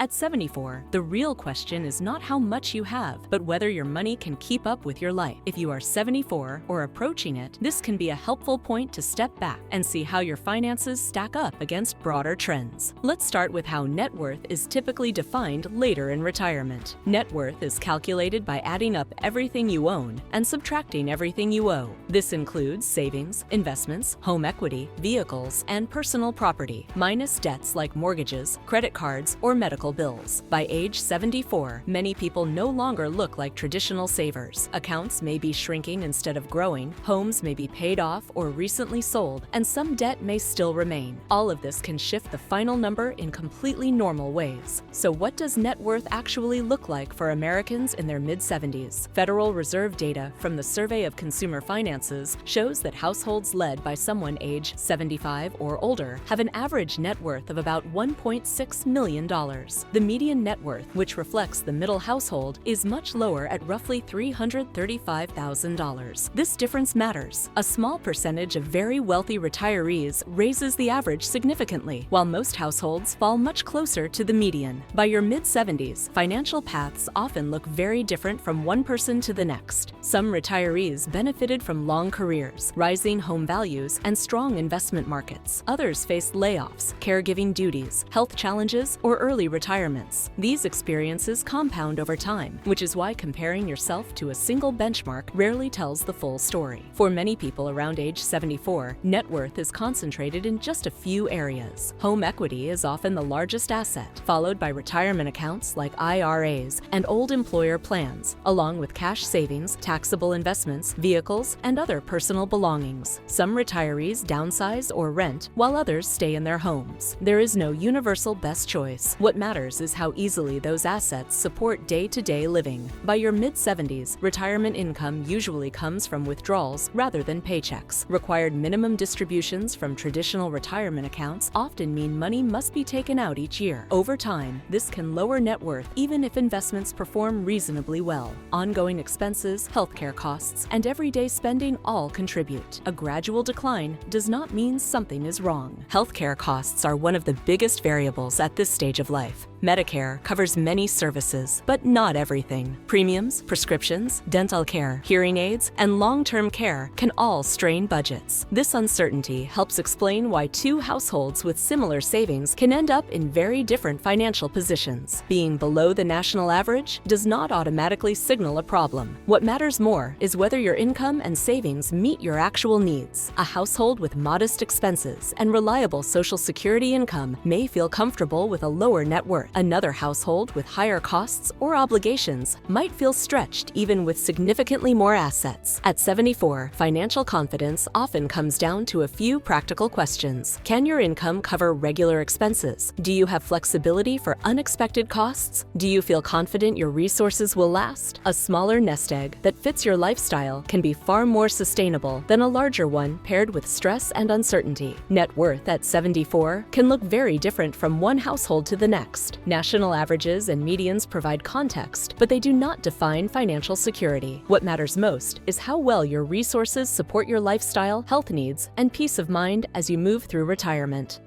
At 74, the real question is not how much you have, but whether your money can keep up with your life. If you are 74 or approaching it, this can be a helpful point to step back and see how your finances stack up against broader trends. Let's start with how net worth is typically defined later in retirement. Net worth is calculated by adding up everything you own and subtracting everything you owe. This includes savings, investments, home equity, vehicles, and personal property, minus debts like mortgages, credit cards, or medical bills. By age 74, many people no longer look like traditional savers. Accounts may be shrinking instead of growing, homes may be paid off or recently sold, and some debt may still remain. All of this can shift the final number in completely normal ways. So what does net worth actually look like for Americans in their mid-70s? Federal Reserve data from the Survey of Consumer Finances shows that households led by someone age 75 or older have an average net worth of about $1.6 million. The median net worth, which reflects the middle household, is much lower at roughly $335,000. This difference matters. A small percentage of very wealthy retirees raises the average significantly, while most households fall much closer to the median. By your mid-70s, financial paths often look very different from one person to the next. Some retirees benefited from long careers, rising home values, and strong investment markets. Others faced layoffs, caregiving duties, health challenges, or early retirements. These experiences compound over time, which is why comparing yourself to a single benchmark rarely tells the full story. For many people around age 74, net worth is concentrated in just a few areas. Home equity is often the largest asset, followed by retirement accounts like IRAs and old employer plans, along with cash savings, taxable investments, vehicles, and other personal belongings. Some retirees downsize or rent, while others stay in their homes. There is no universal best choice. What matters is how easily those assets support day-to-day living. By your mid-70s, retirement income usually comes from withdrawals rather than paychecks. Required minimum distributions from traditional retirement accounts often mean money must be taken out each year. Over time, this can lower net worth even if investments perform reasonably well. Ongoing expenses, healthcare costs, and everyday spending all contribute. A gradual decline does not mean something is wrong. Healthcare costs are one of the biggest variables at this stage of life. Medicare covers many services, but not everything. Premiums, prescriptions, dental care, hearing aids, and long-term care can all strain budgets. This uncertainty helps explain why two households with similar savings can end up in very different financial positions. Being below the national average does not automatically signal a problem. What matters more is whether your income and savings meet your actual needs. A household with modest expenses and reliable Social Security income may feel comfortable with a lower net worth. Another household with higher costs or obligations might feel stretched even with significantly more assets. At 74, financial confidence often comes down to a few practical questions. Can your income cover regular expenses? Do you have flexibility for unexpected costs? Do you feel confident your resources will last? A smaller nest egg that fits your lifestyle can be far more sustainable than a larger one paired with stress and uncertainty. Net worth at 74 can look very different from one household to the next. National averages and medians provide context, but they do not define financial security. What matters most is how well your resources support your lifestyle, health needs, and peace of mind as you move through retirement.